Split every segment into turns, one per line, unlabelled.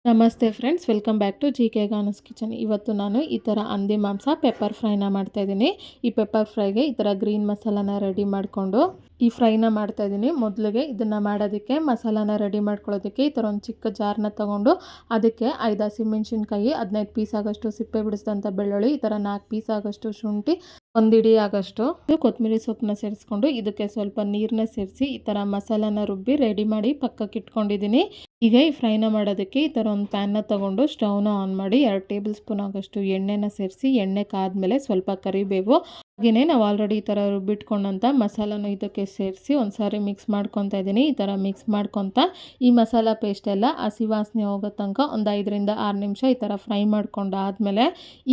ನಮಸ್ತೆ friends, welcome back to GK ಗಾನಸ್ kitchen. ಇವತ್ತು ನಾನು ಈ ಥರ ಹಂದಿ ಮಾಂಸ ಪೆಪ್ಪರ್ ಫ್ರೈನ ಮಾಡ್ತಾಯಿದ್ದೀನಿ. ಈ ಪೆಪ್ಪರ್ ಫ್ರೈಗೆ ಈ ಥರ ಗ್ರೀನ್ ಮಸಾಲಾನ ರೆಡಿ ಮಾಡಿಕೊಂಡು ಈ ಫ್ರೈನ ಮಾಡ್ತಾಯಿದ್ದೀನಿ. ಮೊದಲಿಗೆ ಇದನ್ನು ಮಾಡೋದಕ್ಕೆ ಮಸಾಲಾನ ರೆಡಿ ಮಾಡ್ಕೊಳ್ಳೋದಕ್ಕೆ ಈ ಥರ ಒಂದು ಚಿಕ್ಕ ಜಾರ್ನ ತೊಗೊಂಡು ಅದಕ್ಕೆ 5 ಹಸಿಮೆಣ್ಸಿನ್ಕಾಯಿ, 15 ಪೀಸ್ ಆಗೋಷ್ಟು ಸಿಪ್ಪೆ ಬಿಡಿಸಿದಂಥ ಬೆಳ್ಳುಳ್ಳಿ, ಈ ಥರ 4 ಪೀಸ್ ಆಗೋಷ್ಟು ಶುಂಠಿ, ಒಂದು ಇಡೀ ಆಗೋಷ್ಟು ಕೊತ್ತಂಬರಿ ಸೊಪ್ಪನ್ನ ಸೇರಿಸ್ಕೊಂಡು ಇದಕ್ಕೆ ಸ್ವಲ್ಪ ನೀರನ್ನ ಸೇರಿಸಿ ಈ ಥರ ಮಸಾಲಾನ ರುಬ್ಬಿ ರೆಡಿ ಮಾಡಿ ಪಕ್ಕಕ್ಕೆ ಇಟ್ಕೊಂಡಿದ್ದೀನಿ. ಈಗ ಈ ಫ್ರೈನ ಮಾಡೋದಕ್ಕೆ ಈ ಥರ ಒಂದು ಪ್ಯಾನ್ನ ತೊಗೊಂಡು ಸ್ಟವ್ನ ಆನ್ ಮಾಡಿ 2 ಟೇಬಲ್ ಸ್ಪೂನ್ ಆಗೋಷ್ಟು ಎಣ್ಣೆನ ಸೇರಿಸಿ, ಎಣ್ಣೆ ಕಾದ್ಮೇಲೆ ಸ್ವಲ್ಪ ಕರಿಬೇವು, ಹಾಗೆಯೇ ನಾವು ಆಲ್ರೆಡಿ ಈ ಥರ ರುಬ್ಬಿಟ್ಕೊಂಡಂಥ ಮಸಾಲಾನು ಇದಕ್ಕೆ ಸೇರಿಸಿ ಒಂದು ಸಾರಿ ಮಿಕ್ಸ್ ಮಾಡ್ಕೊತಾ ಇದ್ದೀನಿ. ಈ ಥರ ಮಿಕ್ಸ್ ಮಾಡ್ಕೊತಾ ಈ ಮಸಾಲ ಪೇಸ್ಟ್ ಎಲ್ಲ ಹಸಿ ವಾಸನೆ ಹೋಗೋ ತನಕ ಒಂದು 5 ರಿಂದ 6 ನಿಮಿಷ ಈ ಥರ ಫ್ರೈ ಮಾಡ್ಕೊಂಡಾದಮೇಲೆ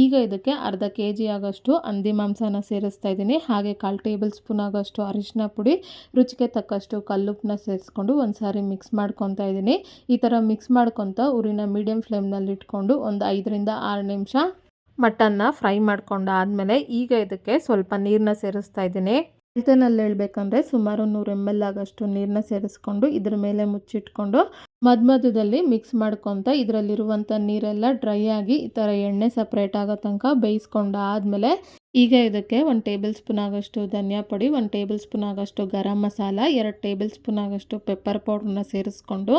ಈಗ ಇದಕ್ಕೆ ಅರ್ಧ kg ಆಗೋಷ್ಟು ಹಂದಿ ಮಾಂಸನ ಸೇರಿಸ್ತಾ ಇದ್ದೀನಿ. ಹಾಗೆ 1/4 ಟೇಬಲ್ ಸ್ಪೂನ್ ಆಗೋಷ್ಟು ಅರಿಶಿನ ಪುಡಿ, ರುಚಿಗೆ ತಕ್ಕಷ್ಟು ಕಲ್ಲುಪ್ಪನ್ನ ಸೇರಿಸ್ಕೊಂಡು ಒಂದು ಸಾರಿ ಮಿಕ್ಸ್ ಮಾಡ್ಕೊತಾ ಇದ್ದೀನಿ. ಈ ಥರ ಮಿಕ್ಸ್ ಮಾಡ್ಕೊತ ಉರಿನ ಮೀಡಿಯಮ್ ಫ್ಲೇಮ್ನಲ್ಲಿ ಇಟ್ಕೊಂಡು ಒಂದು 5 ರಿಂದ 6 ನಿಮಿಷ ಮಟನ್ನ ಫ್ರೈ ಮಾಡ್ಕೊಂಡಾದಮೇಲೆ ಈಗ ಇದಕ್ಕೆ ಸ್ವಲ್ಪ ನೀರನ್ನ ಸೇರಿಸ್ತಾ ಇದ್ದೀನಿ. ಅಳತೆನಲ್ಲಿ ಹೇಳ್ಬೇಕಂದ್ರೆ ಸುಮಾರು 100 ml ಆಗೋಷ್ಟು ನೀರನ್ನ ಸೇರಿಸ್ಕೊಂಡು ಇದ್ರ ಮೇಲೆ ಮುಚ್ಚಿಟ್ಕೊಂಡು ಮಧ್ಯದಲ್ಲಿ ಮಿಕ್ಸ್ ಮಾಡ್ಕೊತ ಇದರಲ್ಲಿರುವಂಥ ನೀರೆಲ್ಲ ಡ್ರೈ ಆಗಿ ಈ ಥರ ಎಣ್ಣೆ ಸಪ್ರೇಟ್ ಆಗೋ ತನಕ ಬೇಯಿಸ್ಕೊಂಡಾದಮೇಲೆ ಈಗ ಇದಕ್ಕೆ 1 ಟೇಬಲ್ ಸ್ಪೂನ್ ಆಗೋಷ್ಟು ಧನಿಯಾ ಪುಡಿ, 1 ಟೇಬಲ್ ಸ್ಪೂನ್ ಆಗೋಷ್ಟು ಗರಂ ಮಸಾಲ, 2 ಟೇಬಲ್ ಸ್ಪೂನ್ ಆಗೋಷ್ಟು ಪೆಪ್ಪರ್ ಪೌಡ್ರನ್ನ ಸೇರಿಸ್ಕೊಂಡು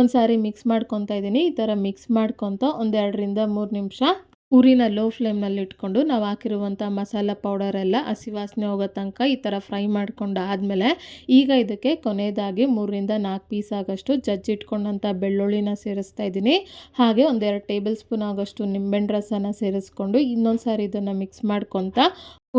ಒಂದು ಸಾರಿ ಮಿಕ್ಸ್ ಮಾಡ್ಕೊತಾ ಇದ್ದೀನಿ. ಈ ಥರ ಮಿಕ್ಸ್ ಮಾಡ್ಕೊತ ಒಂದು 2 ರಿಂದ 3 ನಿಮಿಷ ಉರಿನ ಲೋ ಫ್ಲೇಮ್ನಲ್ಲಿ ಇಟ್ಕೊಂಡು ನಾವು ಹಾಕಿರುವಂಥ ಮಸಾಲ ಪೌಡರೆಲ್ಲ ಹಸಿ ವಾಸನೆ ಹೋಗೋ ತನಕ ಈ ಥರ ಫ್ರೈ ಮಾಡ್ಕೊಂಡಾದಮೇಲೆ ಈಗ ಇದಕ್ಕೆ ಕೊನೆಯದಾಗಿ 3 ರಿಂದ 4 ಪೀಸ್ ಆಗೋಷ್ಟು ಜಜ್ಜಿಟ್ಕೊಂಡಂಥ ಬೆಳ್ಳುಳ್ಳಿನ ಸೇರಿಸ್ತಾ ಇದ್ದೀನಿ. ಹಾಗೆ ಒಂದು 2 ಟೇಬಲ್ ಸ್ಪೂನ್ ಆಗೋಷ್ಟು ನಿಂಬೆಹಣ್ಣು ರಸನ ಸೇರಿಸ್ಕೊಂಡು ಇನ್ನೊಂದು ಸಾರಿ ಇದನ್ನು ಮಿಕ್ಸ್ ಮಾಡ್ಕೊತ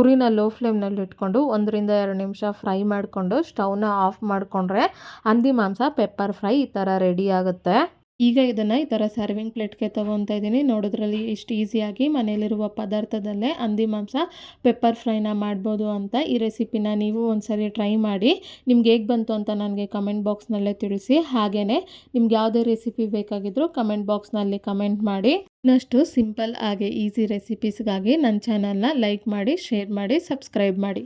ಉರಿನ ಲೋ ಫ್ಲೇಮ್ನಲ್ಲಿ ಇಟ್ಕೊಂಡು 1 ರಿಂದ 2 ನಿಮಿಷ ಫ್ರೈ ಮಾಡಿಕೊಂಡು ಸ್ಟವ್ನ ಆಫ್ ಮಾಡಿಕೊಂಡ್ರೆ ಹಂದಿ ಮಾಂಸ ಪೆಪ್ಪರ್ ಫ್ರೈ ಈ ಥರ ರೆಡಿ ಆಗುತ್ತೆ. ಈಗ ಇದನ್ನು ಈ ಥರ ಸರ್ವಿಂಗ್ ಪ್ಲೇಟ್ಗೆ ತೊಗೊತಾ ಇದ್ದೀನಿ. ನೋಡೋದ್ರಲ್ಲಿ ಎಷ್ಟು ಈಸಿಯಾಗಿ ಮನೆಯಲ್ಲಿರುವ ಪದಾರ್ಥದಲ್ಲೇ ಹಂದಿ ಮಾಂಸ ಪೆಪ್ಪರ್ ಫ್ರೈನ ಮಾಡ್ಬೋದು ಅಂತ. ಈ ರೆಸಿಪಿನ ನೀವು ಒಂದ್ಸರಿ ಟ್ರೈ ಮಾಡಿ ನಿಮ್ಗೆ ಹೇಗೆ ಬಂತು ಅಂತ ನನಗೆ ಕಮೆಂಟ್ ಬಾಕ್ಸ್ನಲ್ಲೇ ತಿಳಿಸಿ. ಹಾಗೆಯೇ ನಿಮ್ಗೆ ಯಾವುದೇ ರೆಸಿಪಿ ಬೇಕಾಗಿದ್ದರೂ ಕಮೆಂಟ್ ಬಾಕ್ಸ್ನಲ್ಲಿ ಕಮೆಂಟ್ ಮಾಡಿ. ಇನ್ನಷ್ಟು ಸಿಂಪಲ್ ಹಾಗೆ ಈಸಿ ರೆಸಿಪೀಸ್ಗಾಗಿ ನನ್ನ ಚಾನಲ್ನ ಲೈಕ್ ಮಾಡಿ, ಶೇರ್ ಮಾಡಿ, ಸಬ್ಸ್ಕ್ರೈಬ್ ಮಾಡಿ.